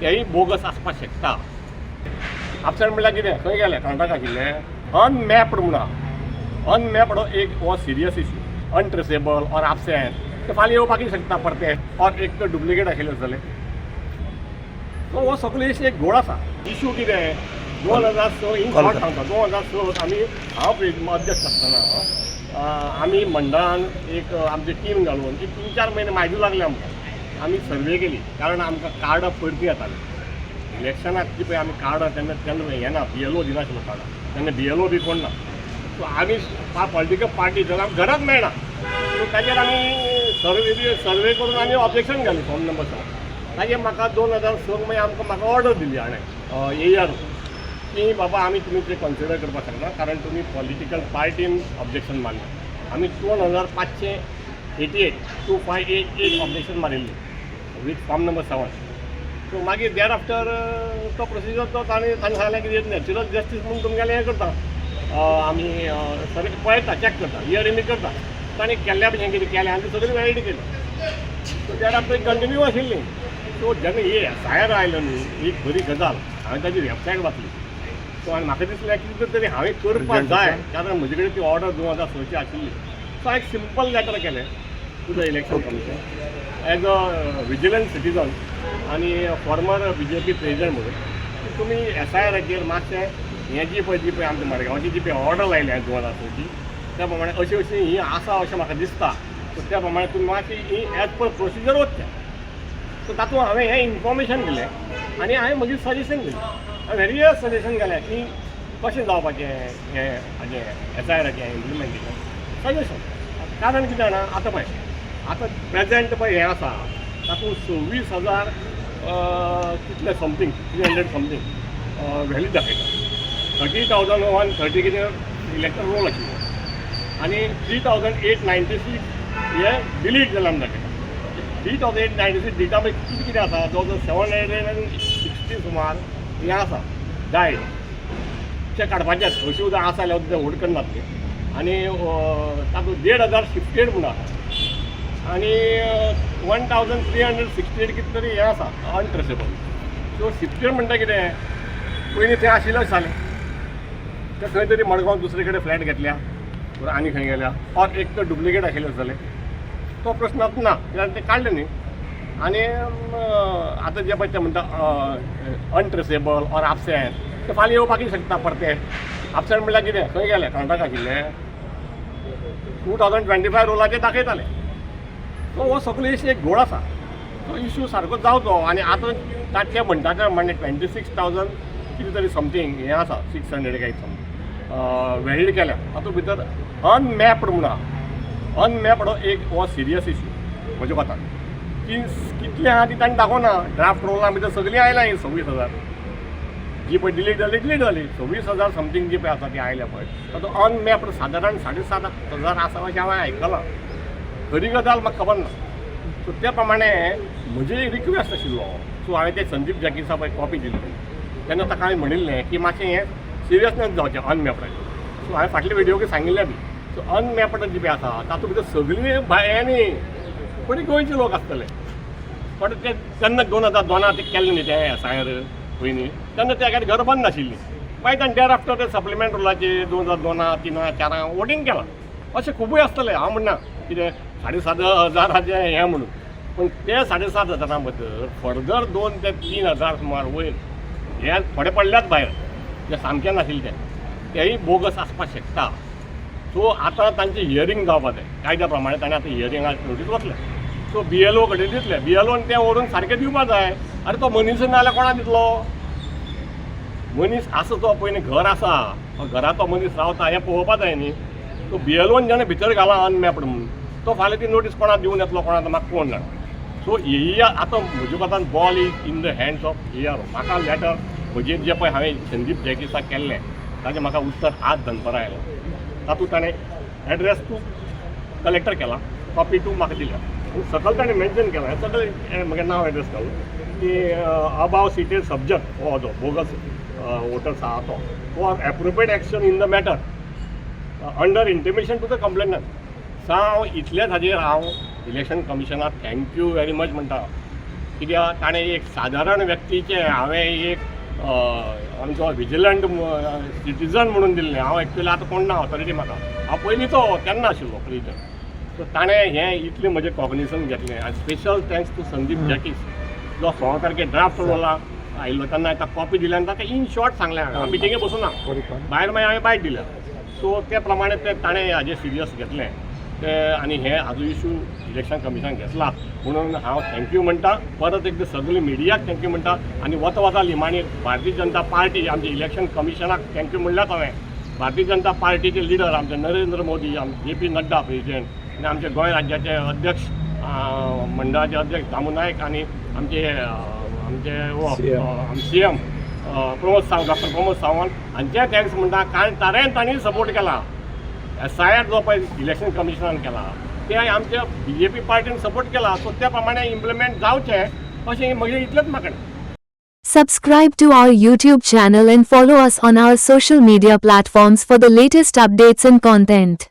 तेय बोगस आसपाक शकता. आपसेंट म्हणल्यार कितें खंय गेलें कर्नाटक आशिल्लें अनमॅप्ड म्हणून अनमॅप्ड एक हो serious issue untraceable or absent ते फाल्यां येवपाकूय शकता परतें ऑर एक तर डुप्लिकेट आशिल्लें जालें. सो हो सगळो इश्यू एक घोळ आसा. इश्यू कितें 2006 इन शॉर्ट सांगता 2006 आमी हांव अध्यक्ष आसतना आमी मंडळान एक आमची टीम घालून एक 3-4 म्हयने म्हायती लागले आमकां. आमी सर्वे केली कारण आमकां कार्डां परती येतालीं. इलेक्शनाक जी पळय आमी कार्डां तेन्ना तेन्ना हें ना BLO दिनाशिल्लो कार्डां तेन्ना BLO बी कोण ना. सो आमी पॉलिटिकल पार्टी जाल्यार आमकां घराच मेळना. सो ताचेर आमी सर्वे करून आमी ऑब्जेक्शन घाली फॉर्म नंबर 7. ताजेर म्हाका 2006 मागीर म्हाका ऑर्डर दिली हाणें AR की बाबा आमी तुमी ते कन्सिडर करपाक शकना कारण तुमी पॉलिटिकल पार्टीन ऑब्जेक्शन मारलें. आमी 2588 ऑब्जेक्शन मारिल्ली वीथ फॉर्म नंबर 7. सो मागीर देर आफ्टर तो प्रोसिजर तो ताणें सांगलें की नॅचरल जस्टीस म्हणून तुमगेलें हें करता आमी सगळें पळयता चॅक करता हियरींग बी करता. ताणें केल्ल्या भशेन कितें केलें आनी सगळी वॅलिडी केली. सो देर आफ्टर कंटिन्यू आशिल्ली. सो जेन्ना हे SIR आयलो न्ही एक बरी गजाल हांवें ताजी वॅबसायट वाचली. सो आनी म्हाका दिसलें कितें तरी हांवें करपाक जाय कारण म्हजे कडेन ती ऑर्डर 2006 आशिल्ली. सो हांवें सिंपल लॅटर केलें to the election commission as a vigilant citizen आनी फॉर्मर BJP प्रेजिडेंट म्हणून की तुमी SIRाचेर मातशें हें जी पळय आमच्या मडगांवची जी पळय ऑर्डर लायल्या 2006 त्या प्रमाणे अशी ही आसा अशें म्हाका दिसता. सो त्या प्रमाणे तुमी मातशी ही एज पर प्रोसिजर वचचें. सो तातूंत हांवें हें इन्फॉर्मेशन दिलें आनी हांवें म्हजें सजेशन दिलें. हांवें वेरियस सजेशन केलें की कशें जावपाचें हें हाजें SIRाचें इम्प्लिमेंटेशन सजेशन. कारण कितें जाणा आतां पळय आतां प्रेजेंट पळय हें आसा तातूंत 26,000 कितले समथींग 300 समथींग व्हॅल्यू दाखयता. 30,130 कितें इलेक्शन रोल आशिल्लो आनी 3,896 हे डिलीट जालां दाखयता. 3,896 डिटा पळय कितें कितें आसा 760 सुमार हें आसा डायट ते काडपाचें अशी सुद्दां आसा जाल्यार ते व्होट करनात न्ही. आनी तातूंत 1,500 शिफ्टेड म्हणून आसा आनी 1,368 कितें तरी हें आसा अनट्रेसेबल. सो शिफ्टेड म्हणटा कितें पयलीं तें आशिल्लें जालें तें खंय तरी मडगांव दुसरे कडेन फ्लॅट घेतल्या आनी खंय गेल्या ऑर एक तर डुप्लिकेट आशिल्लें जालें. तो प्रश्नच ना कित्याक तें काडलें न्ही. आनी आतां जें पळय तें म्हणटा अनट्रेसेबल ऑर आपसेंट ते फाल्यां येवपाकूय शकता परतें. आपसेंट म्हणल्यार कितें खंय गेलें कर्नाटक आशिल्लें 2025 रोलाचेर दाखयतालें. सो हो सगळो इश्यू एक घोळ आसा. तो इश्यू सारको जावचो आनी आतां ताचे म्हणटा ते म्हणजे 26,000 कितें तरी समथींग हें आसा 600 काय समथींग वॅलिड केल्या. तातूंत भितर अनमॅप्ड म्हणून अनमॅप्ड एक हो सिरियस इश्यू म्हज्या कोतान की कितलें आहा ती ताणें दाखोवना. ड्राफ्ट रोलां भितर सगळीं आयलां ही 26,000 जी पळय डिलीट जाली 26,000 समथींग जी पळय आसा ती आयल्या पळय तातूंत अनमॅप्ड सादारण 7,500 आसा अशें हांवें आयकलां. खरी गजाल म्हाका खबर ना. सो त्या प्रमाणे म्हजी रिक्वेस्ट आशिल्लो. सो हांवें ते संदीप जॅकीसा पळय कॉपी दिली तेन्ना ताका हांवें म्हणिल्लें की मातशें हें सिरियसनस जावचें अनमॅप्डाचें. सो हांवें फाटले व्हिडिओ सांगिल्लें बी. सो अनमॅप्ड जी पळय आसा तातूंत भितर सगळीं हें न्ही बरी गोंयचे लोक आसतले. पण ते तेन्ना 2002 ते केल्लें न्ही तें SIR पयलीं तेन्ना त्या घर बंद नाशिल्लीं. मागीर ताणें डेर आफ्टर ते सप्लिमेंट रोलाचेर 2002, 2003, 2004 वोटींग केलां. अशें खूबूय आसतलें हांव म्हणना कितें 7,500 हें म्हणून. पूण ते 7,500 भितर फर्दर 2 ते 3,000 सुमार वयर हे थोडे पडल्यात भायर जे सामकें नाशिल्लें तेय बोगस आसपाक शकता. सो आतां तांचें हियरींग जावपाक जाय कायद्या प्रमाणे. ताणें आतां हियरिंगाक नोटीस वतलें. सो BLO कडेन दितले. BLOन तें व्हरून सारकें दिवपाक जाय. अरे तो मनीस ना जाल्यार कोणा दितलो. मनीस आसा तो पयलीं घर आसा घरा तो मनीस रावता हें पळोवपाक जाय न्ही. सो BLOन जेन्ना भितर घाला अनमॅप्ड म्हणून तो फाल्यां ती नोटीस कोणा दिवन येतलो कोणा म्हाका कोण जाणा. सो ही आतां म्हज्या कोतान ball is in the hands of AR. म्हाका लॅटर म्हजें जें पळय हांवें संदीप जॅकीसाक केल्लें ताचें म्हाका उत्तर आज दनपारा आयलें. तातूंत ताणें एड्रेस टू कलेक्टर केला कॉपी टू म्हाका दिल्या. सकयल ताणें मेन्शन केलां हें सगळें म्हजें नांव एड्रेस घालून की अबाव सिटेड सब्जक्ट हो जो बोगस वोटर्स आहा तो for appropriate action in the matter under intimation to the complainant. हांव इतलेच हाजेर हांव इलेक्शन कमिशनाक थँक्यू वेरी मच म्हणटा कित्याक ताणें एक सादारण व्यक्तीचें हांवें एक आमचो विजिलंट सिटीजन म्हणून दिल्लें. हांव एक्चुअली आतां कोण ना ऑथॉरिटी म्हाका, हांव पयलींचो तेन्ना आशिल्लो पयलींचो. सो ताणें हें इतलें म्हजें कॉग्निशन घेतलें. आनी स्पेशल थँक्स टू संदीप जॅकीस जो 16 तारखेक ड्राफ्ट रोला आयिल्लो तेन्ना ताका कॉपी दिली आनी ताका इन शॉर्ट सांगलें हांवें मिटिंगे बसून ना भायर मागीर हांवें बायट दिल्या. सो ते प्रमाणे ताणें हाजें सिरियस घेतलें ते आनी हें हाजो इशू इलेक्शन कमिशन घेतला म्हणून हांव थँक्यू म्हणटा. परत एकदां सगळी मिडियाक थँक्यू म्हणटा आनी वता निमाणी भारतीय जनता पार्टी आमच्या इलेक्शन कमिशनाक थँक्यू म्हणल्यात हांवें. भारतीय जनता पार्टीचे लिडर आमचे नरेंद्र मोदी, JP नड्डा प्रेसिडेंट आनी आमचे गोंय राज्याचे अध्यक्ष मंडळाचे अध्यक्ष दामू नायक आनी आमचे CM डॉक्टर प्रमोद सावंत हांचे थँक्स म्हणटा. कारण तांणी सपोर्ट केला. SIR जो पळय इलेक्शन कमिशनान केला ते आमच्या BJP पार्टीन सपोर्ट केला. सो त्या प्रमाणे इम्प्लिमेंट जावचें अशें म्हजें इतलेंच मागणें. Subscribe to our YouTube channel and follow us on our social media platforms for the latest updates and content.